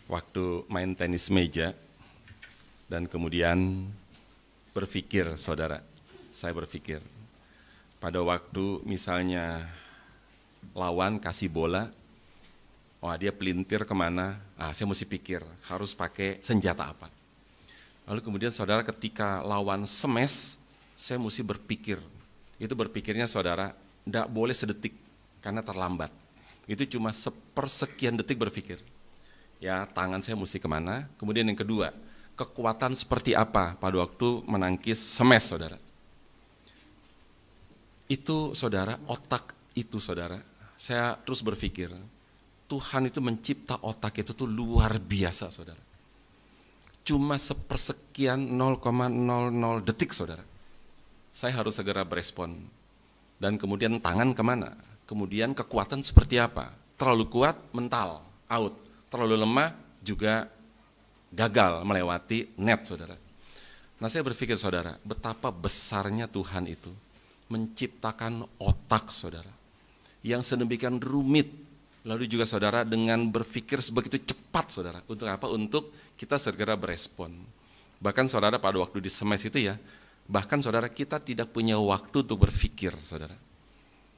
waktu main tenis meja dan kemudian berpikir, saudara, saya berpikir pada waktu misalnya lawan kasih bola, wah dia pelintir kemana, saya mesti pikir harus pakai senjata apa. Lalu kemudian saudara ketika lawan smash, saya mesti berpikir, itu berpikirnya saudara, tidak boleh sedetik karena terlambat. Itu cuma sepersekian detik berpikir. Ya, tangan saya mesti kemana. Kemudian yang kedua, kekuatan seperti apa pada waktu menangkis smash, saudara. Itu saudara, otak itu saudara, saya terus berpikir, Tuhan itu mencipta otak itu tuh luar biasa, saudara. Cuma sepersekian 0,00 detik, saudara. Saya harus segera berespon. Dan kemudian tangan kemana? Kemudian kekuatan seperti apa? Terlalu kuat, mental, out. Terlalu lemah, juga gagal melewati net, saudara. Nah, saya berpikir, saudara, betapa besarnya Tuhan itu menciptakan otak, saudara, yang sedemikian rumit. Lalu juga, saudara, dengan berpikir sebegitu cepat, saudara. Untuk apa? Untuk kita segera berespon. Bahkan, saudara, pada waktu di smash itu ya, bahkan, saudara, kita tidak punya waktu untuk berpikir, saudara.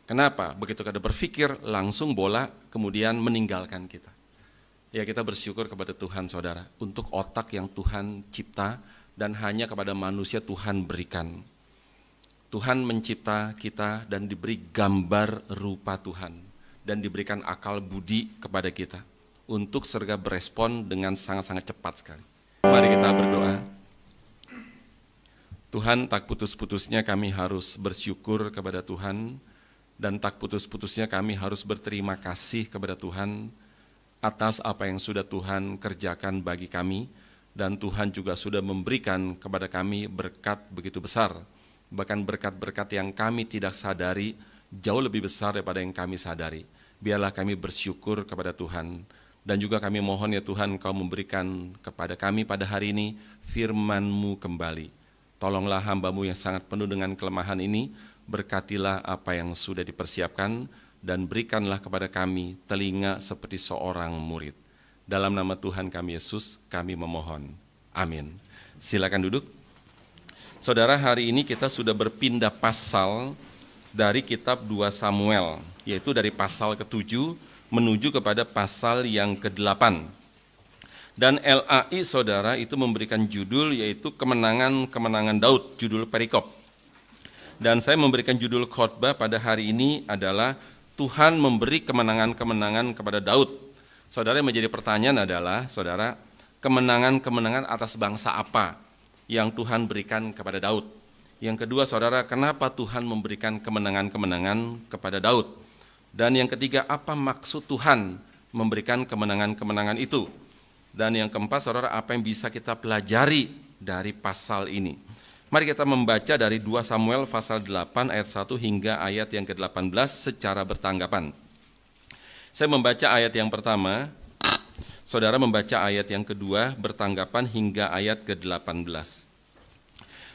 Kenapa? Begitu kita berpikir, langsung bola kemudian meninggalkan kita. Ya, kita bersyukur kepada Tuhan, saudara, untuk otak yang Tuhan cipta dan hanya kepada manusia Tuhan berikan. Tuhan mencipta kita dan diberi gambar rupa Tuhan dan diberikan akal budi kepada kita untuk segera berespon dengan sangat-sangat cepat sekali. Mari kita berdoa. Tuhan, tak putus-putusnya kami harus bersyukur kepada Tuhan dan tak putus-putusnya kami harus berterima kasih kepada Tuhan atas apa yang sudah Tuhan kerjakan bagi kami, dan Tuhan juga sudah memberikan kepada kami berkat begitu besar, bahkan berkat-berkat yang kami tidak sadari jauh lebih besar daripada yang kami sadari. Biarlah kami bersyukur kepada Tuhan, dan juga kami mohon ya Tuhan, Kau memberikan kepada kami pada hari ini firman-Mu kembali. Tolonglah hamba-Mu yang sangat penuh dengan kelemahan ini, berkatilah apa yang sudah dipersiapkan, dan berikanlah kepada kami telinga seperti seorang murid. Dalam nama Tuhan kami Yesus, kami memohon. Amin. Silakan duduk. Saudara, hari ini kita sudah berpindah pasal dari kitab 2 Samuel, yaitu dari pasal ke-7 menuju kepada pasal yang ke-8. Dan LAI, saudara, itu memberikan judul yaitu Kemenangan-Kemenangan Daud, judul perikop. Dan saya memberikan judul khotbah pada hari ini adalah Tuhan memberi kemenangan-kemenangan kepada Daud. Saudara, yang menjadi pertanyaan adalah, saudara, kemenangan-kemenangan atas bangsa apa yang Tuhan berikan kepada Daud? Yang kedua, saudara, kenapa Tuhan memberikan kemenangan-kemenangan kepada Daud? Dan yang ketiga, apa maksud Tuhan memberikan kemenangan-kemenangan itu? Dan yang keempat, saudara, apa yang bisa kita pelajari dari pasal ini? Mari kita membaca dari 2 Samuel pasal 8 ayat 1 hingga ayat yang ke-18 secara bertanggapan. Saya membaca ayat yang pertama, saudara membaca ayat yang kedua bertanggapan hingga ayat ke-18.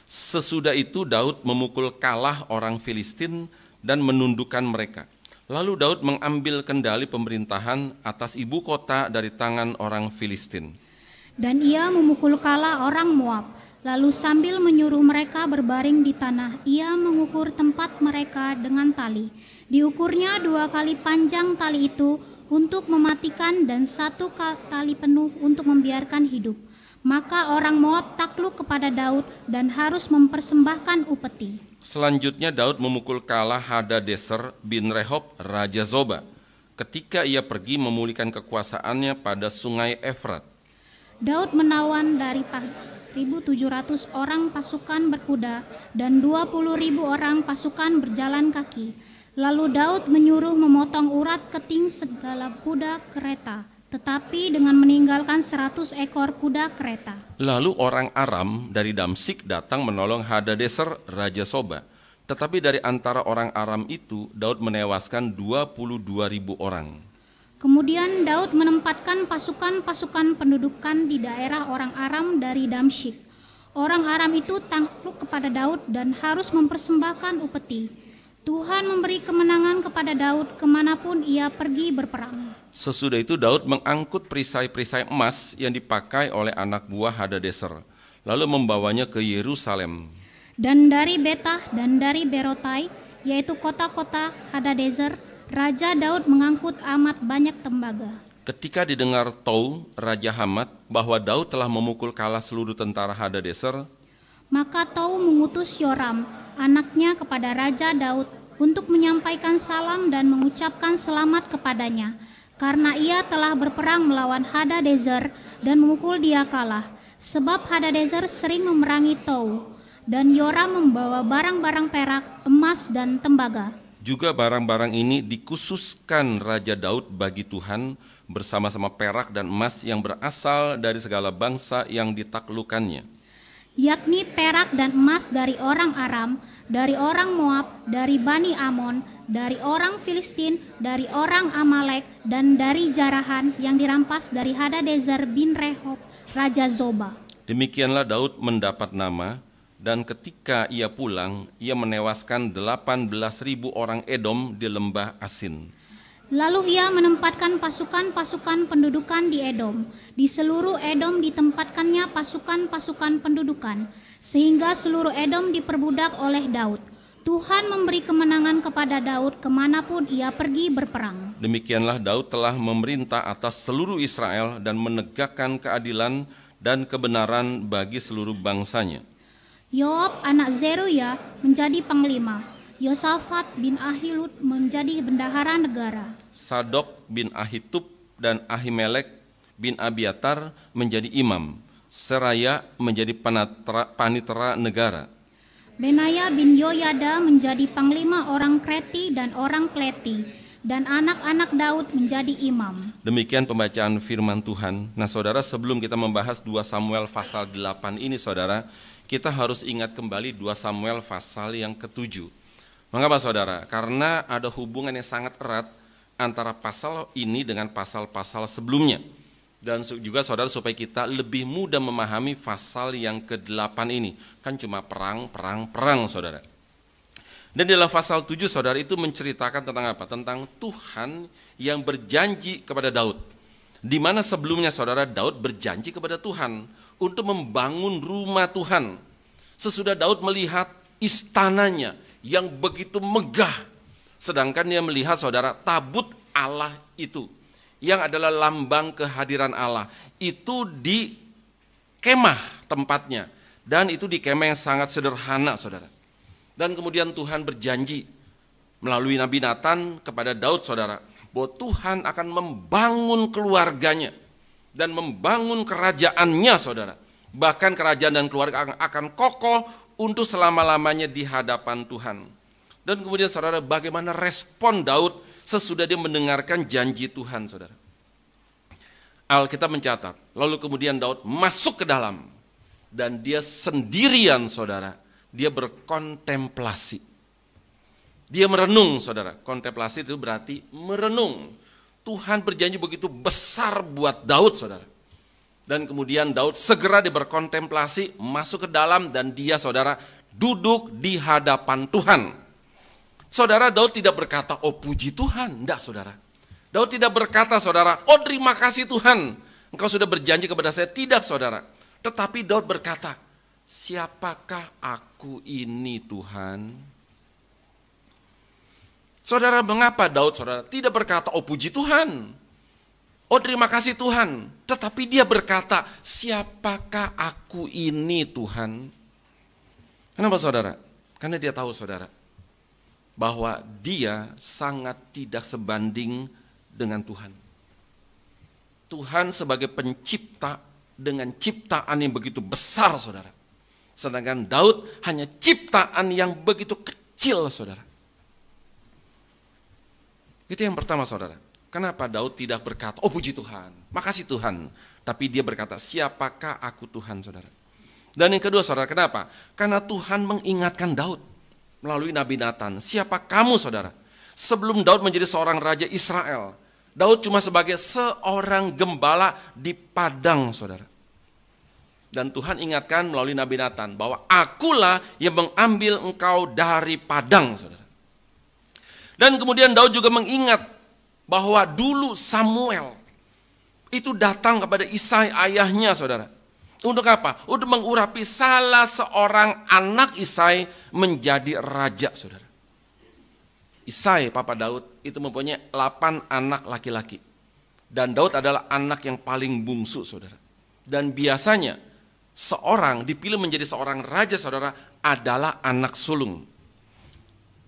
Sesudah itu Daud memukul kalah orang Filistin dan menundukkan mereka. Lalu Daud mengambil kendali pemerintahan atas ibu kota dari tangan orang Filistin. Dan ia memukul kalah orang Moab. Lalu sambil menyuruh mereka berbaring di tanah, ia mengukur tempat mereka dengan tali. Diukurnya 2 kali panjang tali itu untuk mematikan dan 1 tali penuh untuk membiarkan hidup. Maka orang Moab takluk kepada Daud dan harus mempersembahkan upeti. Selanjutnya Daud memukul kalah Hadadeser bin Rehob, Raja Zoba, ketika ia pergi memulihkan kekuasaannya pada sungai Efrat. Daud menawan dari 1.700 orang pasukan berkuda dan 20.000 orang pasukan berjalan kaki. Lalu Daud menyuruh memotong urat keting segala kuda kereta, tetapi dengan meninggalkan 100 ekor kuda kereta. Lalu orang Aram dari Damsik datang menolong Hadadeser, Raja Soba. Tetapi dari antara orang Aram itu, Daud menewaskan 22.000 orang. Kemudian Daud menempatkan pasukan-pasukan pendudukan di daerah orang Aram dari Damsyik. Orang Aram itu takluk kepada Daud dan harus mempersembahkan upeti. Tuhan memberi kemenangan kepada Daud kemanapun ia pergi berperang. Sesudah itu Daud mengangkut perisai-perisai emas yang dipakai oleh anak buah Hadadezer, lalu membawanya ke Yerusalem. Dan dari Betah dan dari Berotai, yaitu kota-kota Hadadezer, Raja Daud mengangkut amat banyak tembaga. Ketika didengar Tou, Raja Hamat, bahwa Daud telah memukul kalah seluruh tentara Hadadezer, maka Tou mengutus Yoram, anaknya, kepada Raja Daud untuk menyampaikan salam dan mengucapkan selamat kepadanya, karena ia telah berperang melawan Hadadezer dan memukul dia kalah, sebab Hadadezer sering memerangi Tou. Dan Yoram membawa barang-barang perak, emas, dan tembaga. Juga barang-barang ini dikhususkan Raja Daud bagi Tuhan bersama-sama perak dan emas yang berasal dari segala bangsa yang ditaklukkannya, yakni perak dan emas dari orang Aram, dari orang Moab, dari Bani Amon, dari orang Filistin, dari orang Amalek, dan dari jarahan yang dirampas dari Hadadezer bin Rehob, Raja Zoba. Demikianlah Daud mendapat nama, dan ketika ia pulang, ia menewaskan 18.000 orang Edom di lembah Asin. Lalu ia menempatkan pasukan-pasukan pendudukan di Edom. Di seluruh Edom ditempatkannya pasukan-pasukan pendudukan, sehingga seluruh Edom diperbudak oleh Daud. Tuhan memberi kemenangan kepada Daud kemanapun ia pergi berperang. Demikianlah Daud telah memerintah atas seluruh Israel dan menegakkan keadilan dan kebenaran bagi seluruh bangsanya. Yoab anak Zeruya menjadi panglima, Yosafat bin Ahilud menjadi bendahara negara, Sadok bin Ahitub dan Ahimelek bin Abiatar menjadi imam, Seraya menjadi panitera negara, Benaya bin Yoyada menjadi panglima orang Kreti dan orang Pleti, dan anak-anak Daud menjadi imam. Demikian pembacaan firman Tuhan. Nah saudara, sebelum kita membahas 2 Samuel pasal 8 ini saudara, kita harus ingat kembali 2 Samuel pasal yang ke-7. Mengapa saudara? Karena ada hubungan yang sangat erat antara pasal ini dengan pasal-pasal sebelumnya. Dan juga saudara, supaya kita lebih mudah memahami pasal yang ke-8 ini. Kan cuma perang saudara. Dan dalam pasal 7 saudara itu menceritakan tentang apa? Tentang Tuhan yang berjanji kepada Daud. Di mana sebelumnya saudara, Daud berjanji kepada Tuhan untuk membangun rumah Tuhan. Sesudah Daud melihat istananya yang begitu megah, sedangkan dia melihat saudara tabut Allah itu yang adalah lambang kehadiran Allah itu di kemah tempatnya, dan itu di kemah yang sangat sederhana saudara. Dan kemudian Tuhan berjanji melalui Nabi Nathan kepada Daud saudara, bahwa Tuhan akan membangun keluarganya dan membangun kerajaannya saudara. Bahkan kerajaan dan keluarga akan kokoh untuk selama-lamanya di hadapan Tuhan. Dan kemudian saudara, bagaimana respon Daud sesudah dia mendengarkan janji Tuhan saudara. Alkitab mencatat, lalu kemudian Daud masuk ke dalam dan dia sendirian saudara, dia berkontemplasi. Dia merenung saudara, kontemplasi itu berarti merenung. Tuhan berjanji begitu besar buat Daud saudara. Dan kemudian Daud segera dia berkontemplasi, masuk ke dalam, dan dia saudara duduk di hadapan Tuhan. Saudara, Daud tidak berkata, oh puji Tuhan, enggak saudara. Daud tidak berkata saudara, oh terima kasih Tuhan, engkau sudah berjanji kepada saya. Tidak saudara. Tetapi Daud berkata, siapakah aku ini Tuhan? Saudara, mengapa Daud saudara tidak berkata, oh puji Tuhan, oh terima kasih Tuhan, tetapi dia berkata, siapakah aku ini Tuhan? Kenapa saudara? Karena dia tahu saudara, bahwa dia sangat tidak sebanding dengan Tuhan. Tuhan sebagai pencipta dengan ciptaan yang begitu besar saudara. Sedangkan Daud hanya ciptaan yang begitu kecil saudara. Itu yang pertama saudara. Kenapa Daud tidak berkata, oh puji Tuhan, makasih Tuhan. Tapi dia berkata, siapakah aku Tuhan saudara. Dan yang kedua saudara, kenapa? Karena Tuhan mengingatkan Daud melalui Nabi Nathan. Siapa kamu saudara? Sebelum Daud menjadi seorang raja Israel, Daud cuma sebagai seorang gembala di padang saudara. Dan Tuhan ingatkan melalui Nabi Nathan bahwa akulah yang mengambil engkau dari padang saudara. Dan kemudian Daud juga mengingat bahwa dulu Samuel itu datang kepada Isai ayahnya, saudara. Untuk apa? Untuk mengurapi salah seorang anak Isai menjadi raja, saudara. Isai, Papa Daud, itu mempunyai 8 anak laki-laki. Dan Daud adalah anak yang paling bungsu, saudara. Dan biasanya seorang dipilih menjadi seorang raja, saudara, adalah anak sulung.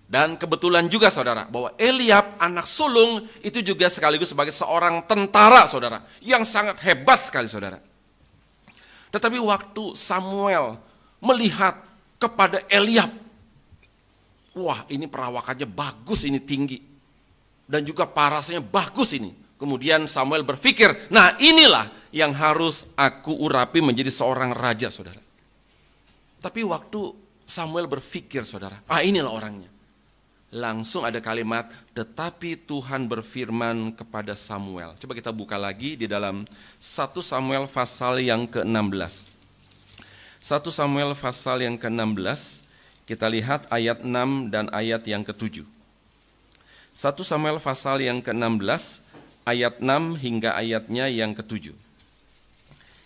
Dan kebetulan juga, saudara, bahwa Eliab, anak sulung, itu juga sekaligus sebagai seorang tentara, saudara, yang sangat hebat sekali, saudara. Tetapi waktu Samuel melihat kepada Eliab, wah, ini perawakannya bagus, ini tinggi. Dan juga parasnya bagus ini. Kemudian Samuel berpikir, nah inilah yang harus aku urapi menjadi seorang raja, saudara. Tapi waktu Samuel berpikir, saudara, inilah orangnya. Langsung ada kalimat, tetapi Tuhan berfirman kepada Samuel. Coba kita buka lagi di dalam 1 Samuel pasal yang ke-16. 1 Samuel pasal yang ke-16, kita lihat ayat 6 dan ayat yang ke-7. 1 Samuel pasal yang ke-16, ayat 6 hingga ayatnya yang ke-7.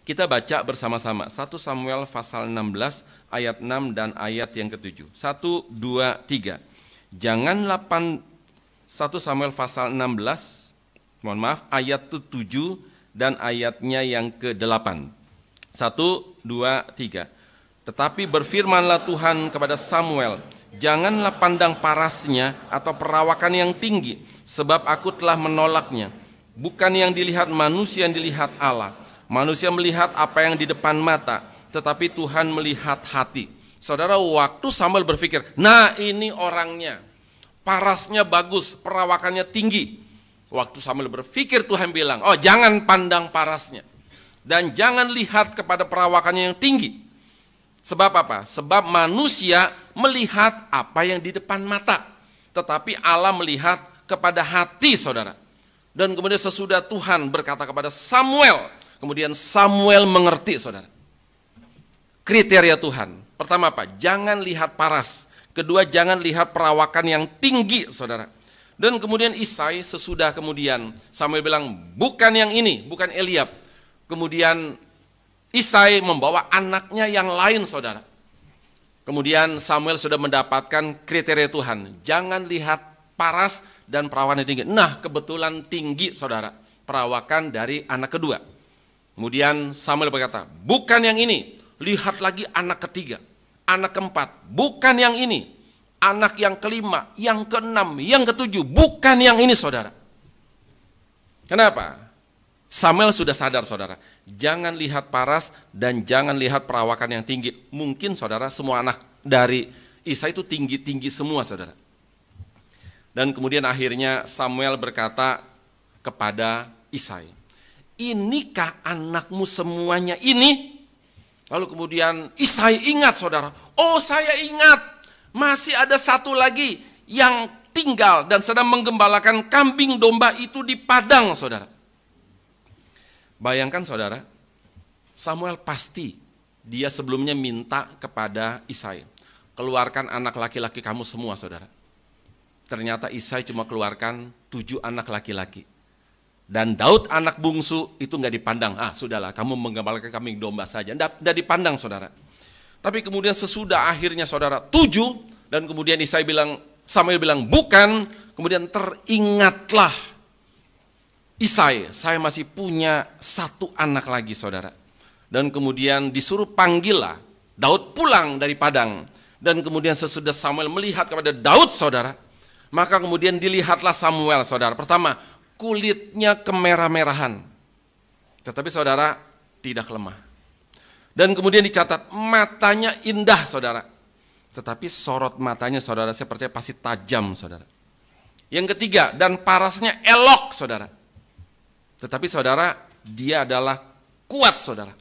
Kita baca bersama-sama. 1 Samuel pasal 16, ayat 6 dan ayat yang ke-7. 1, 2, 3. Janganlah 1 Samuel pasal 16, mohon maaf, ayat 7 dan ayatnya yang ke-8. 1, 2, 3. Tetapi berfirmanlah Tuhan kepada Samuel, janganlah pandang parasnya atau perawakan yang tinggi, sebab aku telah menolaknya. Bukan yang dilihat manusia yang dilihat Allah. Manusia melihat apa yang di depan mata, tetapi Tuhan melihat hati. Saudara, waktu Samuel berpikir, nah ini orangnya, parasnya bagus, perawakannya tinggi. Waktu Samuel berpikir, Tuhan bilang, jangan pandang parasnya. Dan jangan lihat kepada perawakannya yang tinggi. Sebab apa? Sebab manusia melihat apa yang di depan mata, tetapi Allah melihat kepada hati, saudara. Dan kemudian sesudah Tuhan berkata kepada Samuel, kemudian Samuel mengerti, saudara. Kriteria Tuhan. Pertama apa? Jangan lihat paras. Kedua, jangan lihat perawakan yang tinggi, saudara. Dan kemudian Isai sesudah kemudian Samuel bilang, bukan yang ini, bukan Eliab. Kemudian Isai membawa anaknya yang lain, saudara. Kemudian Samuel sudah mendapatkan kriteria Tuhan. Jangan lihat paras dan perawakan yang tinggi. Nah, kebetulan tinggi, saudara, perawakan dari anak kedua. Kemudian Samuel berkata, bukan yang ini, lihat lagi anak ketiga. Anak keempat, bukan yang ini. Anak yang kelima, yang keenam, yang ketujuh, bukan yang ini, saudara. Kenapa? Samuel sudah sadar, saudara. Jangan lihat paras dan jangan lihat perawakan yang tinggi. Mungkin, saudara, semua anak dari Isai itu tinggi-tinggi semua, saudara. Dan kemudian akhirnya Samuel berkata kepada Isai, inikah anakmu semuanya ini? Lalu kemudian Isai ingat, saudara. Oh, saya ingat. Masih ada satu lagi yang tinggal dan sedang menggembalakan kambing domba itu di padang, saudara. Bayangkan, saudara. Samuel pasti dia sebelumnya minta kepada Isai, keluarkan anak laki-laki kamu semua, saudara. Ternyata Isai cuma keluarkan 7 anak laki-laki. Dan Daud anak bungsu itu nggak dipandang. Sudahlah, kamu menggembalakan kambing domba saja. Nggak dipandang, saudara. Tapi kemudian sesudah akhirnya, saudara, 7. Dan kemudian Samuel bilang bukan. Kemudian teringatlah Isai, saya masih punya 1 anak lagi, saudara. Dan kemudian disuruh panggillah Daud pulang dari padang. Dan kemudian sesudah Samuel melihat kepada Daud, saudara, maka kemudian dilihatlah Samuel, saudara. Pertama, kulitnya kemerah-merahan, tetapi saudara tidak lemah. Dan kemudian dicatat matanya indah, saudara, tetapi sorot matanya, saudara, saya percaya pasti tajam, saudara. Yang ketiga, dan parasnya elok, saudara, tetapi saudara dia adalah kuat, saudara.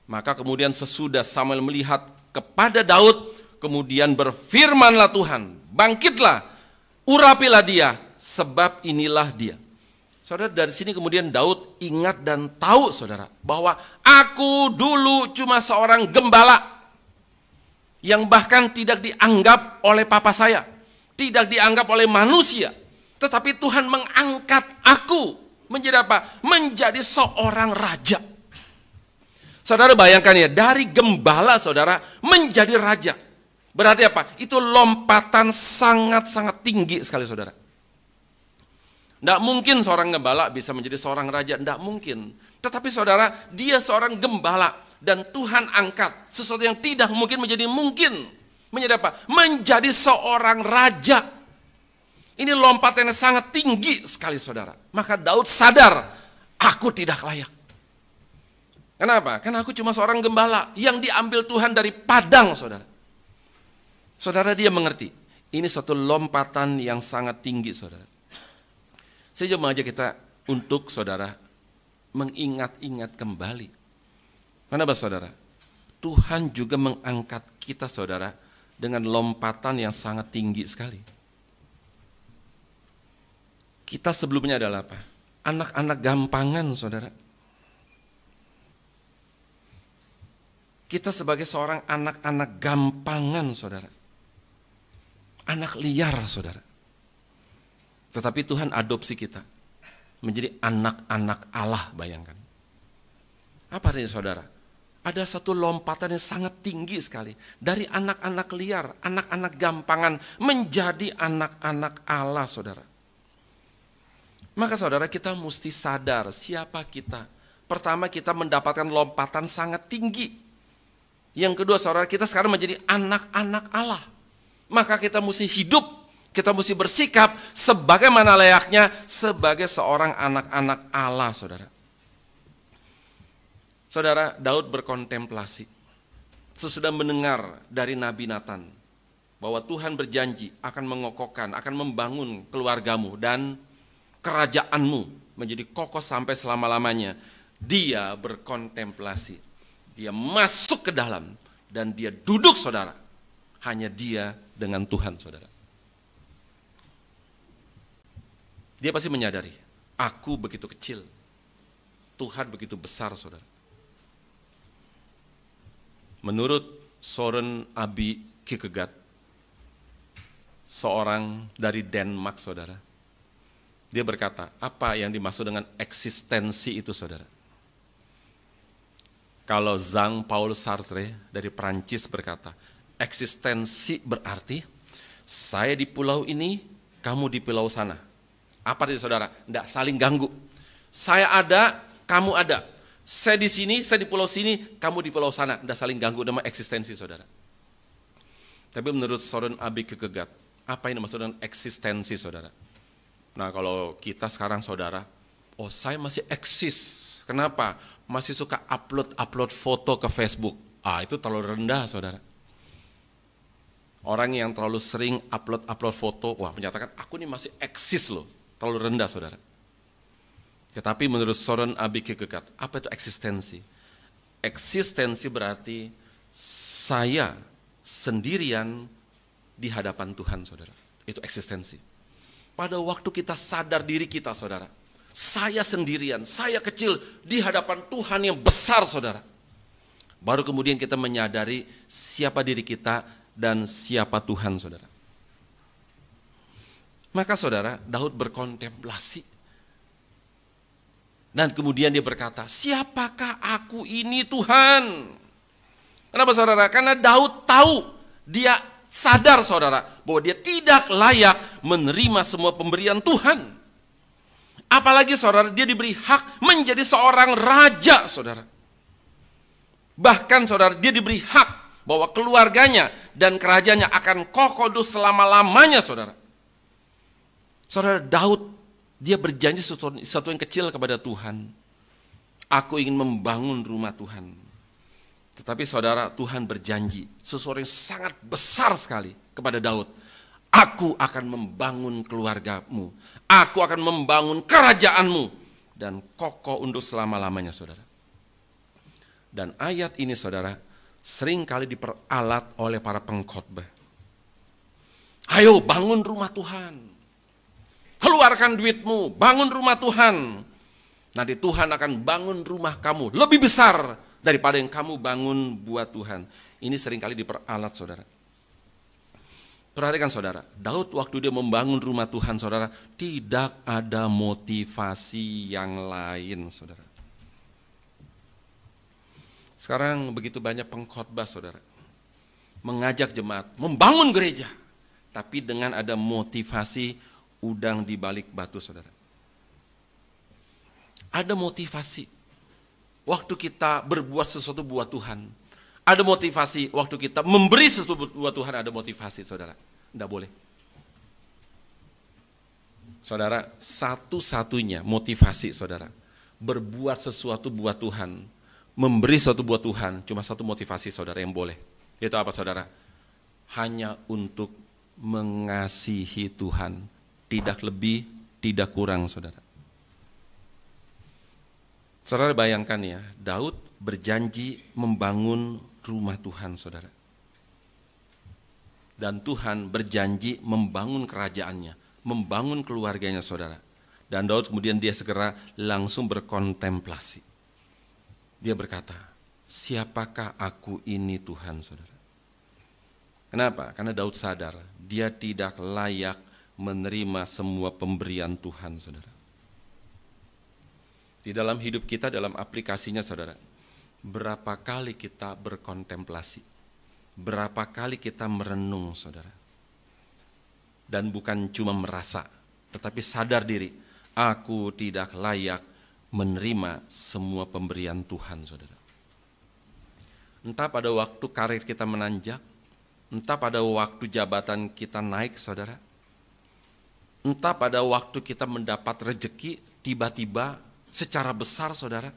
Maka kemudian sesudah Samuel melihat kepada Daud, kemudian berfirmanlah Tuhan, bangkitlah, urapilah dia, sebab inilah dia. Saudara, dari sini kemudian Daud ingat dan tahu, saudara, bahwa aku dulu cuma seorang gembala yang bahkan tidak dianggap oleh papa saya, tidak dianggap oleh manusia. Tetapi Tuhan mengangkat aku menjadi apa? Menjadi seorang raja. Saudara bayangkan ya, dari gembala saudara menjadi raja. Berarti apa? Itu lompatan sangat-sangat tinggi sekali saudara. Tidak mungkin seorang gembala bisa menjadi seorang raja, tidak mungkin. Tetapi saudara, dia seorang gembala dan Tuhan angkat sesuatu yang tidak mungkin menjadi mungkin. Menjadi apa? Menjadi seorang raja. Ini lompatan yang sangat tinggi sekali saudara. Maka Daud sadar, aku tidak layak. Kenapa? Karena aku cuma seorang gembala yang diambil Tuhan dari padang saudara. Saudara, dia mengerti. Ini suatu lompatan yang sangat tinggi saudara. Saya coba mengajak kita untuk saudara mengingat-ingat kembali. Kenapa saudara? Tuhan juga mengangkat kita saudara dengan lompatan yang sangat tinggi sekali. Kita sebelumnya adalah apa? Anak-anak gampangan saudara. Kita sebagai seorang anak-anak gampangan saudara. Anak liar saudara. Tetapi Tuhan adopsi kita menjadi anak-anak Allah, bayangkan. Apa artinya saudara? Ada satu lompatan yang sangat tinggi sekali. Dari anak-anak liar, anak-anak gampangan menjadi anak-anak Allah saudara. Maka saudara, kita mesti sadar siapa kita. Pertama, kita mendapatkan lompatan sangat tinggi. Yang kedua saudara, kita sekarang menjadi anak-anak Allah. Maka kita mesti hidup, kita mesti bersikap sebagaimana layaknya sebagai seorang anak-anak Allah saudara. Saudara, Daud berkontemplasi. Sesudah mendengar dari Nabi Nathan bahwa Tuhan berjanji akan mengokohkan, akan membangun keluargamu dan kerajaanmu menjadi kokoh sampai selama-lamanya. Dia berkontemplasi. Dia masuk ke dalam dan dia duduk saudara. Hanya dia dengan Tuhan saudara. Dia pasti menyadari, aku begitu kecil, Tuhan begitu besar saudara. Menurut Søren Abi Kierkegaard, seorang dari Denmark saudara, dia berkata, apa yang dimaksud dengan eksistensi itu saudara? Kalau Jean-Paul Sartre dari Prancis berkata, eksistensi berarti saya di pulau ini, kamu di pulau sana. Apa itu saudara? Tidak saling ganggu. Saya ada, kamu ada. Saya di sini, saya di pulau sini, kamu di pulau sana. Tidak saling ganggu, nama eksistensi saudara. Tapi menurut Søren Abi Kierkegaard, apa yang dimaksud dengan eksistensi saudara? Nah kalau kita sekarang saudara, oh saya masih eksis. Kenapa? Masih suka upload foto ke Facebook. Itu terlalu rendah saudara. Orang yang terlalu sering upload foto, wah menyatakan aku ini masih eksis loh. Terlalu rendah saudara. Tetapi menurut Søren Abi Kierkegaard, apa itu eksistensi? Eksistensi berarti saya sendirian di hadapan Tuhan saudara. Itu eksistensi. Pada waktu kita sadar diri kita saudara, saya sendirian, saya kecil di hadapan Tuhan yang besar saudara. Baru kemudian kita menyadari siapa diri kita dan siapa Tuhan saudara. Maka saudara, Daud berkontemplasi. Dan kemudian dia berkata, siapakah aku ini Tuhan? Kenapa saudara? Karena Daud tahu, dia sadar saudara, bahwa dia tidak layak menerima semua pemberian Tuhan. Apalagi saudara, dia diberi hak menjadi seorang raja saudara. Bahkan saudara, dia diberi hak bahwa keluarganya dan kerajaannya akan kokoh selama-lamanya saudara. Saudara, Daud, dia berjanji sesuatu yang kecil kepada Tuhan. Aku ingin membangun rumah Tuhan. Tetapi saudara, Tuhan berjanji sesuatu yang sangat besar sekali kepada Daud. Aku akan membangun keluargamu. Aku akan membangun kerajaanmu. Dan kokoh untuk selama-lamanya saudara. Dan ayat ini saudara, sering kali diperalat oleh para pengkhotbah. Ayo bangun rumah Tuhan. Keluarkan duitmu, bangun rumah Tuhan. Nanti Tuhan akan bangun rumah kamu lebih besar daripada yang kamu bangun buat Tuhan. Ini seringkali diperalat saudara. Perhatikan saudara, Daud waktu dia membangun rumah Tuhan saudara, tidak ada motivasi yang lain saudara. Sekarang begitu banyak pengkhotbah saudara, mengajak jemaat, membangun gereja, tapi dengan ada motivasi udang di balik batu saudara. Ada motivasi waktu kita berbuat sesuatu buat Tuhan. Ada motivasi waktu kita memberi sesuatu buat Tuhan, ada motivasi saudara. Tidak boleh. Saudara, satu-satunya motivasi saudara, berbuat sesuatu buat Tuhan, memberi sesuatu buat Tuhan, cuma satu motivasi saudara yang boleh. Itu apa saudara? Hanya untuk mengasihi Tuhan, tidak lebih, tidak kurang saudara. Saudara bayangkan ya, Daud berjanji membangun rumah Tuhan saudara. Dan Tuhan berjanji membangun kerajaannya, membangun keluarganya saudara. Dan Daud kemudian dia segera langsung berkontemplasi. Dia berkata, siapakah aku ini Tuhan saudara? Kenapa? Karena Daud sadar dia tidak layak menerima semua pemberian Tuhan saudara. Di dalam hidup kita, dalam aplikasinya saudara, berapa kali kita berkontemplasi? Berapa kali kita merenung saudara? Dan bukan cuma merasa, tetapi sadar diri, aku tidak layak menerima semua pemberian Tuhan saudara. Entah pada waktu karir kita menanjak, entah pada waktu jabatan kita naik saudara, entah pada waktu kita mendapat rejeki tiba-tiba secara besar saudara,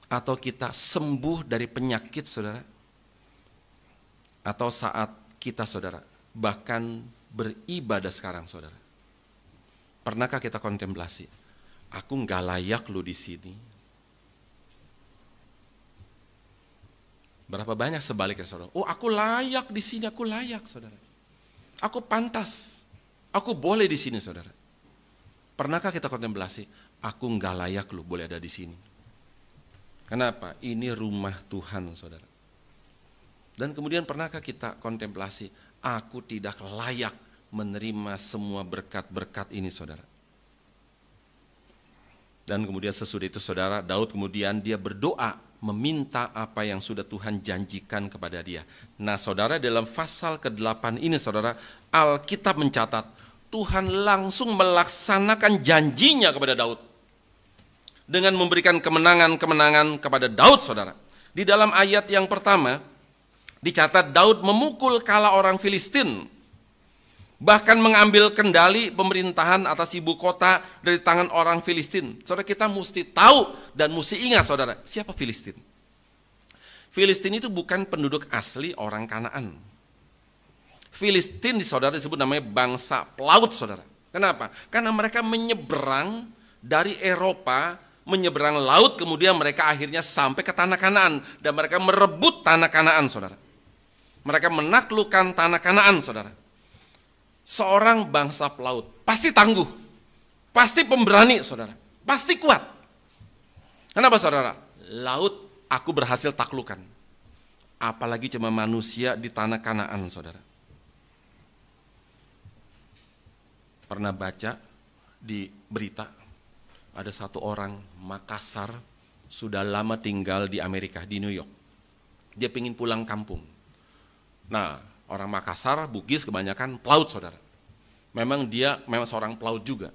atau kita sembuh dari penyakit saudara, atau saat kita saudara bahkan beribadah sekarang saudara. Pernahkah kita kontemplasi, aku nggak layak lu di sini? Berapa banyak sebaliknya saudara, oh aku layak di sini, aku layak saudara. Aku pantas, aku boleh di sini saudara. Pernahkah kita kontemplasi, aku nggak layak lu boleh ada di sini? Kenapa? Ini rumah Tuhan saudara. Dan kemudian pernahkah kita kontemplasi, aku tidak layak menerima semua berkat-berkat ini saudara. Dan kemudian sesudah itu saudara, Daud kemudian dia berdoa meminta apa yang sudah Tuhan janjikan kepada dia. Nah saudara, dalam pasal ke-8 ini saudara, Alkitab mencatat Tuhan langsung melaksanakan janjinya kepada Daud dengan memberikan kemenangan-kemenangan kepada Daud saudara. Di dalam ayat yang pertama dicatat Daud memukul kala orang Filistin, bahkan mengambil kendali pemerintahan atas ibu kota dari tangan orang Filistin. Saudara, kita mesti tahu dan mesti ingat saudara, siapa Filistin? Filistin itu bukan penduduk asli orang Kanaan. Filistin saudara disebut namanya bangsa pelaut saudara. Kenapa? Karena mereka menyeberang dari Eropa, menyeberang laut, kemudian mereka akhirnya sampai ke tanah Kanaan dan mereka merebut tanah Kanaan saudara. Mereka menaklukkan tanah Kanaan saudara. Seorang bangsa pelaut pasti tangguh, pasti pemberani saudara, pasti kuat. Kenapa saudara? Laut aku berhasil taklukkan, apalagi cuma manusia di tanah Kanaan saudara. Pernah baca di berita, ada satu orang Makassar sudah lama tinggal di Amerika, di New York. Dia ingin pulang kampung. Nah, orang Makassar, Bugis kebanyakan pelaut saudara. Memang seorang pelaut juga.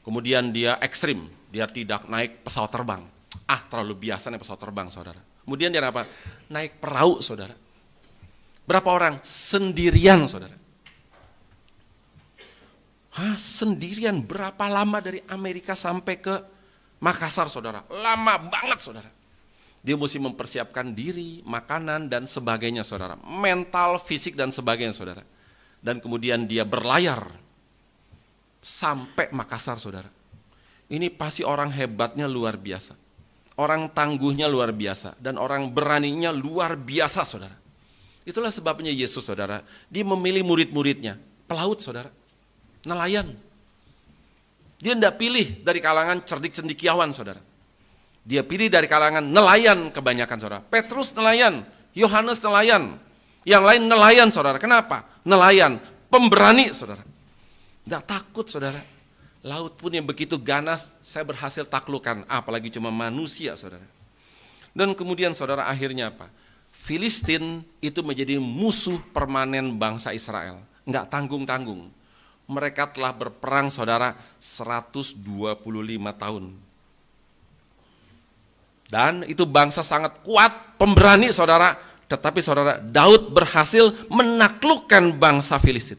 Kemudian dia ekstrim, dia tidak naik pesawat terbang. Terlalu biasa naik pesawat terbang saudara. Kemudian dia apa? Naik perahu saudara. Berapa orang? Sendirian saudara. Sendirian, berapa lama dari Amerika sampai ke Makassar saudara? Lama banget saudara. Dia mesti mempersiapkan diri, makanan dan sebagainya saudara. Mental, fisik dan sebagainya saudara. Dan kemudian dia berlayar sampai Makassar saudara. Ini pasti orang hebatnya luar biasa. Orang tangguhnya luar biasa. Dan orang beraninya luar biasa saudara. Itulah sebabnya Yesus saudara, dia memilih murid-muridnya, pelaut saudara, nelayan. Dia tidak pilih dari kalangan cerdik cendekiawan saudara. Dia pilih dari kalangan nelayan kebanyakan saudara. Petrus nelayan, Yohanes nelayan, Yang lain nelayan, saudara. Kenapa? Nelayan, pemberani, saudara. Nggak takut, saudara. Laut pun yang begitu ganas, saya berhasil taklukkan. Apalagi cuma manusia, saudara. Dan kemudian, saudara, akhirnya apa? Filistin itu menjadi musuh permanen bangsa Israel. Nggak tanggung-tanggung. Mereka telah berperang, saudara, 125 tahun. Dan itu bangsa sangat kuat, pemberani, saudara. Tetapi, saudara, Daud berhasil menaklukkan bangsa Filistin.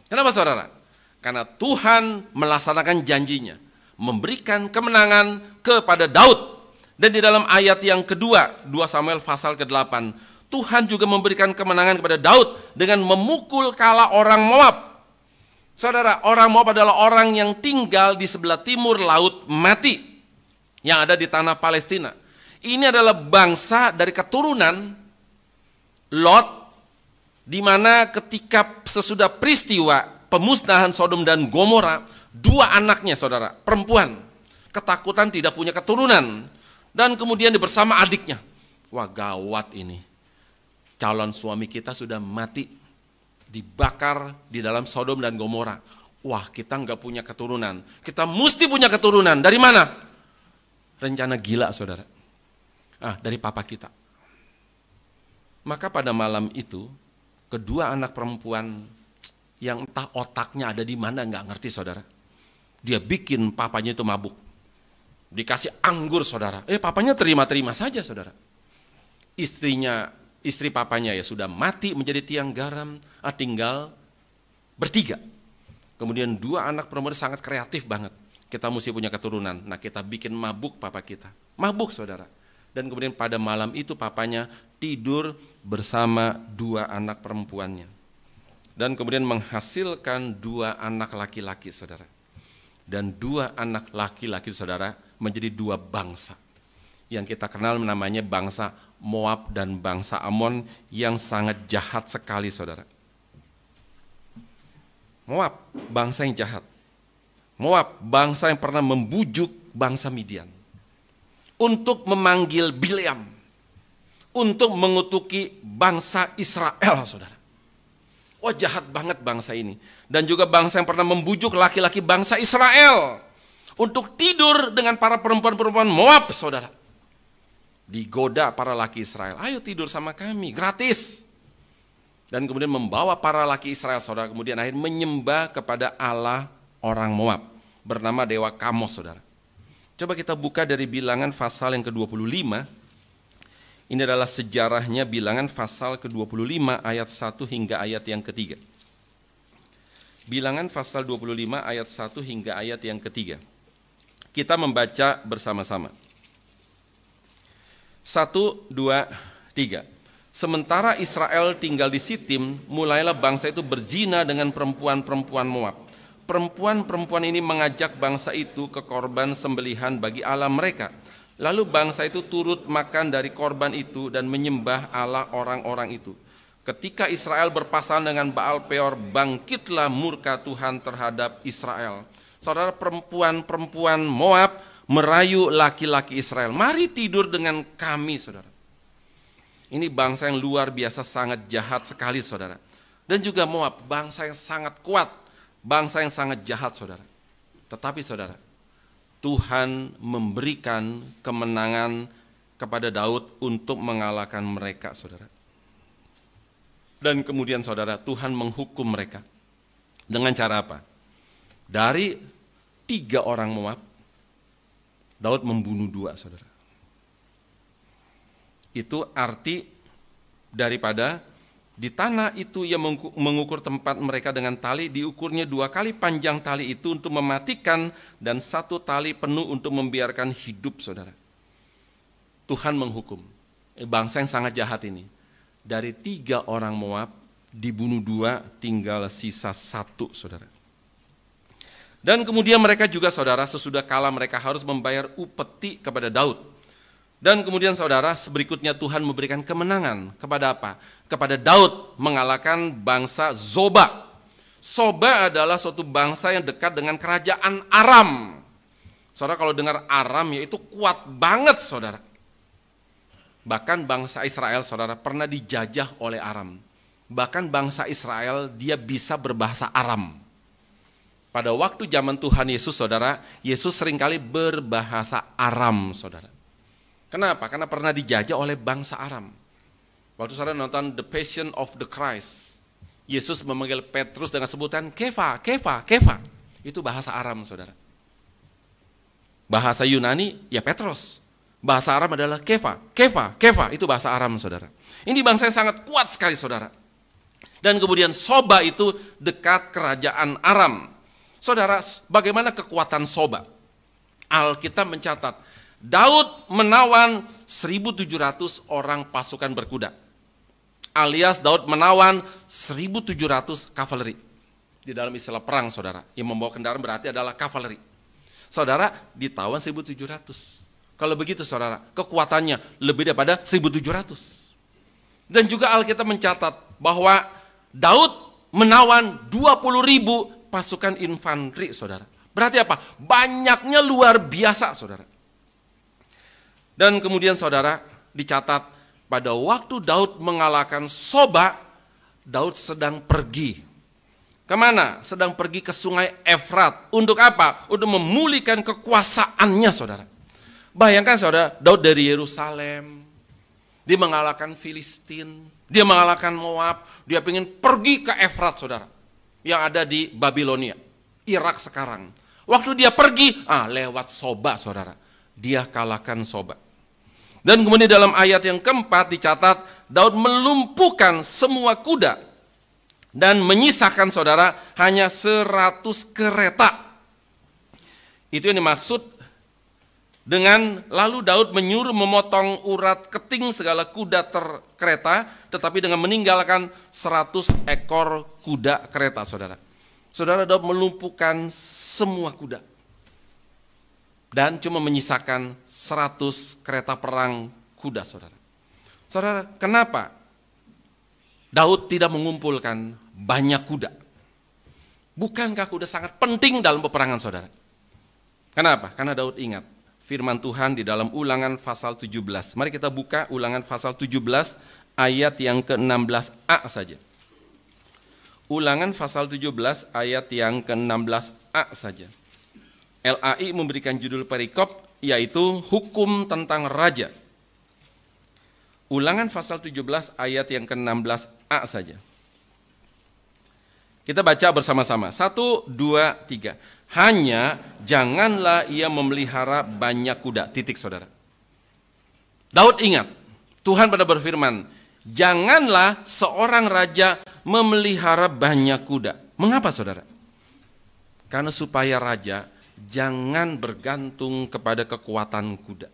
Kenapa, saudara? Karena Tuhan melaksanakan janjinya, memberikan kemenangan kepada Daud. Dan di dalam ayat yang kedua, 2 Samuel pasal ke-8, Tuhan juga memberikan kemenangan kepada Daud dengan memukul kala orang Moab. Saudara, orang Moab adalah orang yang tinggal di sebelah timur laut Mati, yang ada di tanah Palestina. Ini adalah bangsa dari keturunan Lot, di mana ketika sesudah peristiwa pemusnahan Sodom dan Gomora, 2 anaknya, saudara, perempuan, ketakutan tidak punya keturunan, dan kemudian bersama adiknya. Wah, gawat ini. Calon suami kita sudah mati, dibakar di dalam Sodom dan Gomora. Wah, kita nggak punya keturunan. Kita mesti punya keturunan. Dari mana? Rencana gila, saudara. Dari papa kita. Maka pada malam itu, kedua anak perempuan yang entah otaknya ada di mana nggak ngerti, saudara. Dia bikin papanya itu mabuk. Dikasih anggur, saudara. Papanya terima-terima saja, saudara. Istri papanya ya sudah mati menjadi tiang garam, tinggal bertiga. Kemudian 2 anak perempuan sangat kreatif banget. Kita mesti punya keturunan. Nah, kita bikin mabuk papa kita. Mabuk, saudara. Dan kemudian pada malam itu papanya tidur bersama 2 anak perempuannya. Dan kemudian menghasilkan 2 anak laki-laki, saudara. Dan 2 anak laki-laki, saudara, menjadi 2 bangsa. Yang kita kenal namanya bangsa Moab dan bangsa Amon yang sangat jahat sekali, saudara. Moab, bangsa yang jahat. Moab, bangsa yang pernah membujuk bangsa Midian untuk memanggil Bileam untuk mengutuki bangsa Israel, saudara. Wah, jahat banget bangsa ini. Dan juga bangsa yang pernah membujuk laki-laki bangsa Israel untuk tidur dengan para perempuan-perempuan Moab, saudara. Digoda para laki Israel, ayo tidur sama kami, gratis. Dan kemudian membawa para laki Israel, saudara, kemudian akhirnya menyembah kepada Allah orang Moab, bernama Dewa Kamos, saudara. Coba kita buka dari Bilangan pasal yang ke-25. Ini adalah sejarahnya Bilangan pasal ke-25 ayat 1 hingga ayat yang ketiga. Bilangan pasal 25 ayat 1 hingga ayat yang ketiga. Kita membaca bersama-sama. 1, 2, 3. Sementara Israel tinggal di Sitim, mulailah bangsa itu berzina dengan perempuan-perempuan Moab. Perempuan-perempuan ini mengajak bangsa itu ke korban sembelihan bagi Allah mereka. Lalu bangsa itu turut makan dari korban itu dan menyembah Allah orang-orang itu. Ketika Israel berpasangan dengan Baal Peor, bangkitlah murka Tuhan terhadap Israel. Saudara, perempuan-perempuan Moab merayu laki-laki Israel. Mari tidur dengan kami, saudara. Ini bangsa yang luar biasa, sangat jahat sekali, saudara. Dan juga Moab, bangsa yang sangat kuat, bangsa yang sangat jahat, saudara. Tetapi, saudara, Tuhan memberikan kemenangan kepada Daud untuk mengalahkan mereka, saudara. Dan kemudian, saudara, Tuhan menghukum mereka. Dengan cara apa? Dari 3 orang Moab, Daud membunuh 2, saudara. Itu arti daripada di tanah itu ia mengukur tempat mereka dengan tali, diukurnya 2 kali panjang tali itu untuk mematikan dan 1 tali penuh untuk membiarkan hidup, saudara. Tuhan menghukum bangsa yang sangat jahat ini. Dari 3 orang Moab dibunuh 2, tinggal sisa 1, saudara. Dan kemudian mereka juga, saudara, sesudah kalah mereka harus membayar upeti kepada Daud. Dan kemudian, saudara, berikutnya Tuhan memberikan kemenangan kepada apa? Kepada Daud mengalahkan bangsa Zoba. Zoba adalah suatu bangsa yang dekat dengan kerajaan Aram. Saudara, kalau dengar Aram ya itu kuat banget, saudara. Bahkan bangsa Israel, saudara, pernah dijajah oleh Aram. Bahkan bangsa Israel dia bisa berbahasa Aram. Pada waktu zaman Tuhan Yesus, saudara, Yesus seringkali berbahasa Aram, saudara. Kenapa? Karena pernah dijajah oleh bangsa Aram. Waktu saudara nonton The Passion of the Christ, Yesus memanggil Petrus dengan sebutan Kefa, Kefa, Kefa. Itu bahasa Aram, saudara. Bahasa Yunani, ya Petros. Bahasa Aram adalah Kefa, Kefa, Kefa. Itu bahasa Aram, saudara. Ini bangsa yang sangat kuat sekali, saudara. Dan kemudian Soba itu dekat kerajaan Aram. Saudara, bagaimana kekuatan Soba? Alkitab mencatat, Daud menawan 1.700 orang pasukan berkuda. Alias Daud menawan 1.700 kavaleri. Di dalam istilah perang, saudara, yang membawa kendaraan berarti adalah kavaleri. Saudara, ditawan 1.700. Kalau begitu, saudara, kekuatannya lebih daripada 1.700. Dan juga Alkitab mencatat bahwa Daud menawan 20.000 pasukan infanteri, saudara. Berarti apa? Banyaknya luar biasa, saudara. Dan kemudian, saudara, dicatat pada waktu Daud mengalahkan Soba, Daud sedang pergi. Kemana? Sedang pergi ke sungai Efrat. Untuk apa? Untuk memulihkan kekuasaannya, saudara. Bayangkan, saudara, Daud dari Yerusalem, dia mengalahkan Filistin, dia mengalahkan Moab, dia ingin pergi ke Efrat, saudara, yang ada di Babilonia, Irak sekarang. Waktu dia pergi, lewat Soba, saudara, dia kalahkan Soba. Dan kemudian dalam ayat yang keempat dicatat, Daud melumpuhkan semua kuda dan menyisakan, saudara, hanya 100 kereta. Itu yang dimaksud dengan lalu Daud menyuruh memotong urat keting segala kuda kereta, tetapi dengan meninggalkan 100 ekor kuda kereta, saudara. Saudara, Daud melumpuhkan semua kuda dan cuma menyisakan 100 kereta perang kuda, saudara. Saudara, kenapa Daud tidak mengumpulkan banyak kuda? Bukankah kuda sangat penting dalam peperangan, saudara? Kenapa? Karena Daud ingat firman Tuhan di dalam Ulangan pasal 17. Mari kita buka Ulangan pasal 17 ayat yang ke-16a saja. Ulangan pasal 17 ayat yang ke-16a saja. LAI memberikan judul perikop yaitu hukum tentang raja. Ulangan pasal 17 ayat yang ke-16a saja. Kita baca bersama-sama. 1, 2, 3. Hanya janganlah ia memelihara banyak kuda. Titik, saudara. Daud ingat, Tuhan pada berfirman, janganlah seorang raja memelihara banyak kuda. Mengapa, saudara? Karena supaya raja jangan bergantung kepada kekuatan kuda.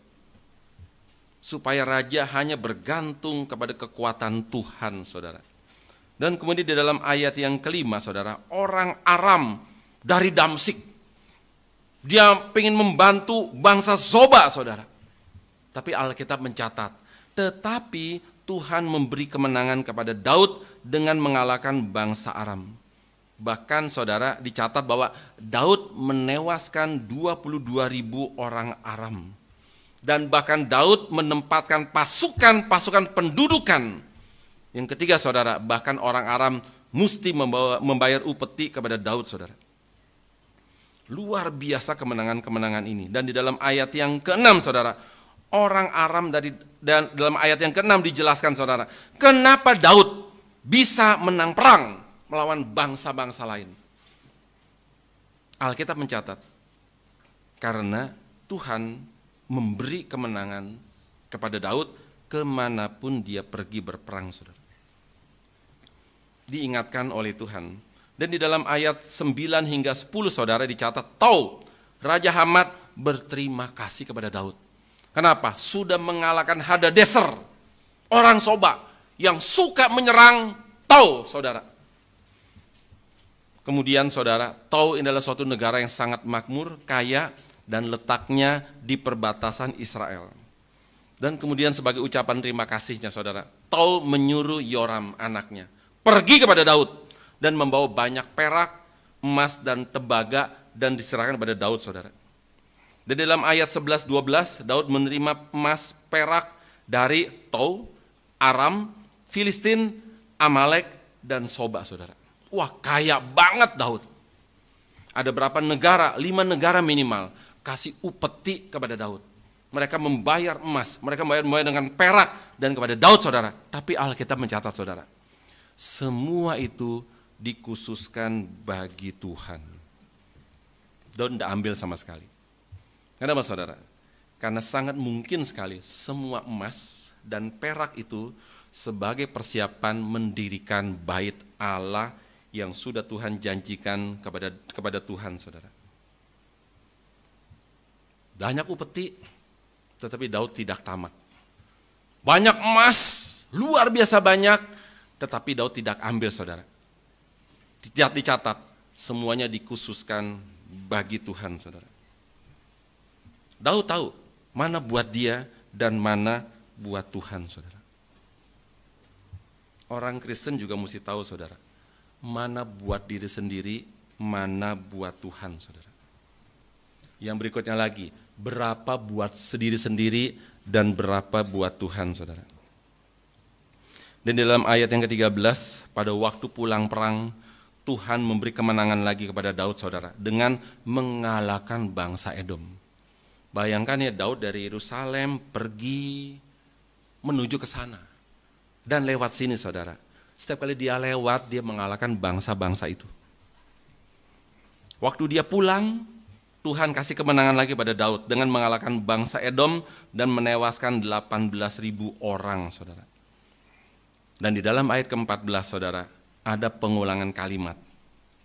Supaya raja hanya bergantung kepada kekuatan Tuhan, saudara. Dan kemudian di dalam ayat yang kelima, saudara, orang Aram dari Damsik, dia ingin membantu bangsa Soba, saudara. Tapi Alkitab mencatat, tetapi Tuhan memberi kemenangan kepada Daud dengan mengalahkan bangsa Aram. Bahkan, saudara, dicatat bahwa Daud menewaskan 22.000 orang Aram. Dan bahkan Daud menempatkan pasukan pendudukan. Yang ketiga, saudara, bahkan orang Aram mesti membayar upeti kepada Daud, saudara. Luar biasa kemenangan-kemenangan ini. Dan di dalam ayat yang ke-6, saudara, orang Aram dan dalam ayat yang ke-6 dijelaskan, saudara, kenapa Daud bisa menang perang melawan bangsa-bangsa lain. Alkitab mencatat, karena Tuhan memberi kemenangan kepada Daud kemanapun dia pergi berperang, saudara. Diingatkan oleh Tuhan. Dan di dalam ayat 9 hingga 10, saudara, dicatat, Raja Hamat berterima kasih kepada Daud. Kenapa? Sudah mengalahkan Hadadeser, orang Soba yang suka menyerang saudara. Kemudian, saudara, ini adalah suatu negara yang sangat makmur, kaya, dan letaknya di perbatasan Israel. Dan kemudian sebagai ucapan terima kasihnya, saudara, menyuruh Yoram anaknya pergi kepada Daud dan membawa banyak perak, emas, dan tembaga dan diserahkan kepada Daud, saudara. Dan dalam ayat 11-12, Daud menerima emas perak dari Aram, Filistin, Amalek, dan Soba, saudara. Wah, kaya banget Daud. Ada berapa negara? 5 negara minimal kasih upeti kepada Daud. Mereka membayar emas, mereka membayar dengan perak dan kepada Daud, saudara. Tapi Alkitab mencatat, saudara, semua itu dikhususkan bagi Tuhan. Daud tidak ambil sama sekali. Kenapa, saudara? Karena sangat mungkin sekali semua emas dan perak itu sebagai persiapan mendirikan bait Allah yang sudah Tuhan janjikan kepada Tuhan, saudara. Banyak upeti, tetapi Daud tidak tamak. Banyak emas, luar biasa banyak, tetapi Daud tidak ambil, saudara. Dicatat, semuanya dikhususkan bagi Tuhan, saudara. Daud tahu mana buat dia dan mana buat Tuhan, saudara. Orang Kristen juga mesti tahu, saudara, mana buat diri sendiri, mana buat Tuhan, saudara. Yang berikutnya lagi, berapa buat sendiri-sendiri dan berapa buat Tuhan, saudara. Dan dalam ayat yang ke-13, pada waktu pulang perang, Tuhan memberi kemenangan lagi kepada Daud, saudara, dengan mengalahkan bangsa Edom. Bayangkan ya, Daud dari Yerusalem pergi menuju ke sana. Dan lewat sini, saudara. Setiap kali dia lewat, dia mengalahkan bangsa-bangsa itu. Waktu dia pulang, Tuhan kasih kemenangan lagi pada Daud dengan mengalahkan bangsa Edom dan menewaskan 18.000 orang, saudara. Dan di dalam ayat ke-14, saudara, ada pengulangan kalimat.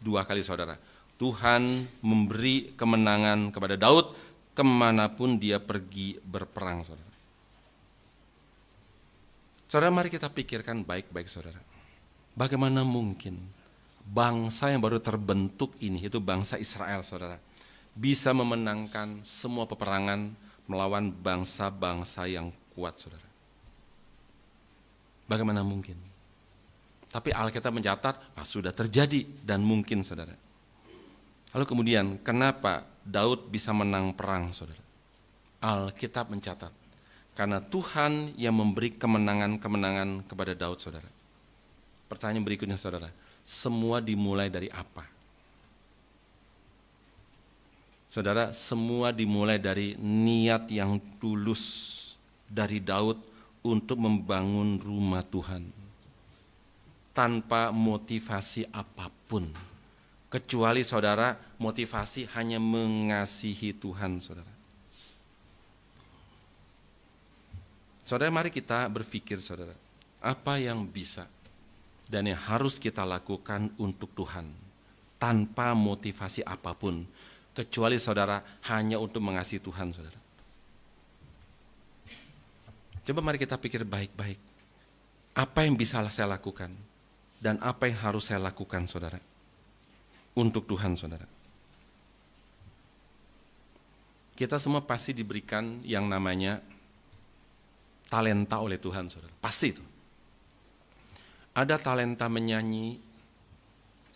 2 kali, saudara. Tuhan memberi kemenangan kepada Daud kemanapun dia pergi berperang, saudara. Saudara, mari kita pikirkan baik-baik, saudara. Bagaimana mungkin bangsa yang baru terbentuk ini, itu bangsa Israel, saudara, bisa memenangkan semua peperangan melawan bangsa-bangsa yang kuat, saudara. Bagaimana mungkin? Tapi Alkitab mencatat, sudah terjadi dan mungkin, saudara. Lalu kemudian, kenapa Daud bisa menang perang, saudara? Alkitab mencatat, karena Tuhan yang memberi kemenangan-kemenangan kepada Daud, saudara. Pertanyaan berikutnya, saudara, semua dimulai dari apa? Saudara, semua dimulai dari niat yang tulus dari Daud untuk membangun rumah Tuhan. Tanpa motivasi apapun. Kecuali, saudara, motivasi hanya mengasihi Tuhan, saudara. Saudara, mari kita berpikir, saudara, apa yang bisa dan yang harus kita lakukan untuk Tuhan tanpa motivasi apapun, kecuali, saudara, hanya untuk mengasihi Tuhan, saudara. Coba mari kita pikir baik-baik. Apa yang bisa saya lakukan dan apa yang harus saya lakukan, saudara, untuk Tuhan, saudara. Kita semua pasti diberikan yang namanya talenta oleh Tuhan, saudara. Pasti itu. Ada talenta menyanyi,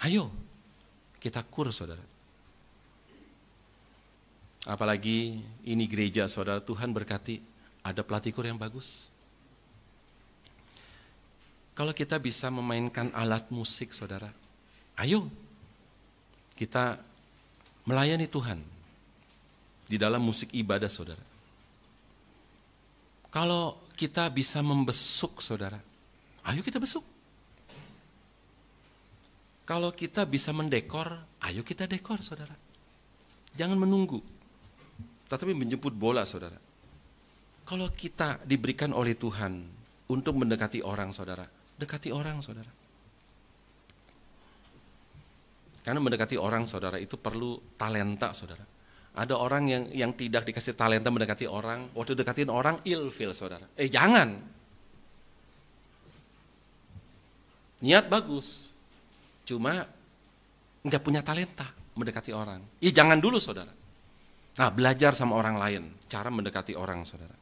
ayo kita kur, saudara. Apalagi ini gereja, saudara, Tuhan berkati, ada pelatih kur yang bagus. Kalau kita bisa memainkan alat musik, saudara, ayo kita melayani Tuhan di dalam musik ibadah, saudara. Kalau kita bisa membesuk, saudara, ayo kita besuk. Kalau kita bisa mendekor, ayo kita dekor, saudara. Jangan menunggu, tetapi menjemput bola, saudara. Kalau kita diberikan oleh Tuhan untuk mendekati orang, saudara, dekati orang, saudara. Karena mendekati orang, saudara, itu perlu talenta, saudara. Ada orang yang tidak dikasih talenta mendekati orang, waktu dekatin orang ilfil, saudara. Jangan. Niat bagus, cuma nggak punya talenta mendekati orang. Jangan dulu, saudara. Nah, belajar sama orang lain, cara mendekati orang, saudara.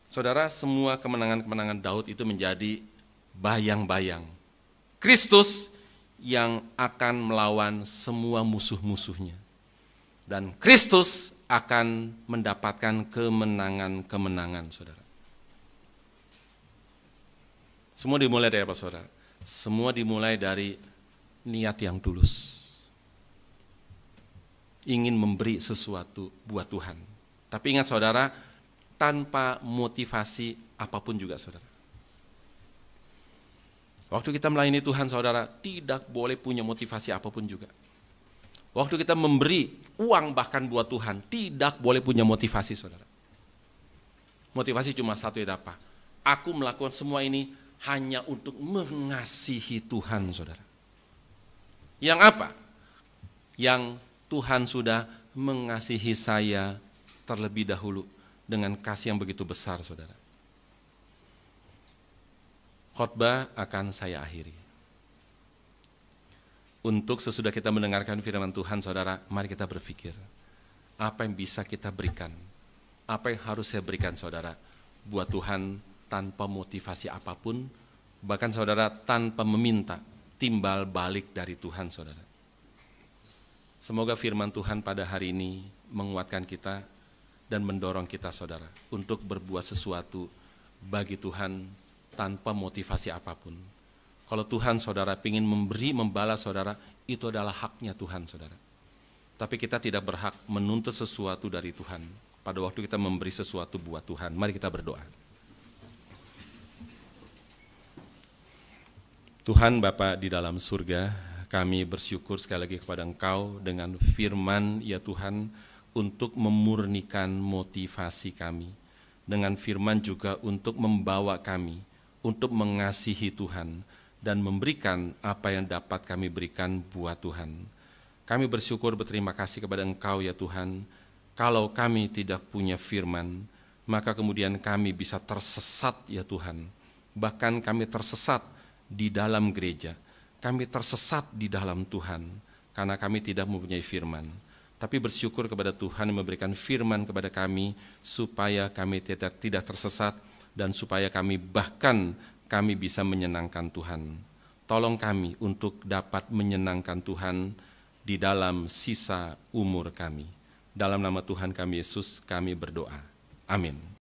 Saudara, semua kemenangan-kemenangan Daud itu menjadi bayang-bayang Kristus yang akan melawan semua musuh-musuhnya. Dan Kristus akan mendapatkan kemenangan-kemenangan, saudara. Semua dimulai dari apa, saudara? Semua dimulai dari niat yang tulus. Ingin memberi sesuatu buat Tuhan. Tapi ingat saudara, tanpa motivasi apapun juga saudara. Waktu kita melayani Tuhan saudara, tidak boleh punya motivasi apapun juga. Waktu kita memberi uang bahkan buat Tuhan, tidak boleh punya motivasi saudara. Motivasi cuma satu, ya apa? Aku melakukan semua ini hanya untuk mengasihi Tuhan saudara. Yang apa? Yang Tuhan sudah mengasihi saya terlebih dahulu dengan kasih yang begitu besar saudara. Khotbah akan saya akhiri. Untuk sesudah kita mendengarkan firman Tuhan saudara, mari kita berpikir, apa yang bisa kita berikan, apa yang harus saya berikan saudara, buat Tuhan tanpa motivasi apapun, bahkan saudara tanpa meminta timbal balik dari Tuhan saudara. Semoga firman Tuhan pada hari ini menguatkan kita dan mendorong kita saudara untuk berbuat sesuatu bagi Tuhan tanpa motivasi apapun. Kalau Tuhan saudara ingin memberi, membalas saudara, itu adalah haknya Tuhan saudara. Tapi kita tidak berhak menuntut sesuatu dari Tuhan pada waktu kita memberi sesuatu buat Tuhan. Mari kita berdoa. Tuhan Bapa di dalam surga, kami bersyukur sekali lagi kepada Engkau dengan firman ya Tuhan untuk memurnikan motivasi kami. Dengan firman juga untuk membawa kami untuk mengasihi Tuhan dan memberikan apa yang dapat kami berikan buat Tuhan. Kami bersyukur berterima kasih kepada Engkau ya Tuhan. Kalau kami tidak punya firman, maka kemudian kami bisa tersesat ya Tuhan. Bahkan kami tersesat di dalam gereja. Kami tersesat di dalam Tuhan karena kami tidak mempunyai firman. Tapi bersyukur kepada Tuhan yang memberikan firman kepada kami supaya kami tidak tersesat dan supaya kami bahkan kami bisa menyenangkan Tuhan. Tolong kami untuk dapat menyenangkan Tuhan di dalam sisa umur kami. Dalam nama Tuhan kami Yesus kami berdoa. Amin.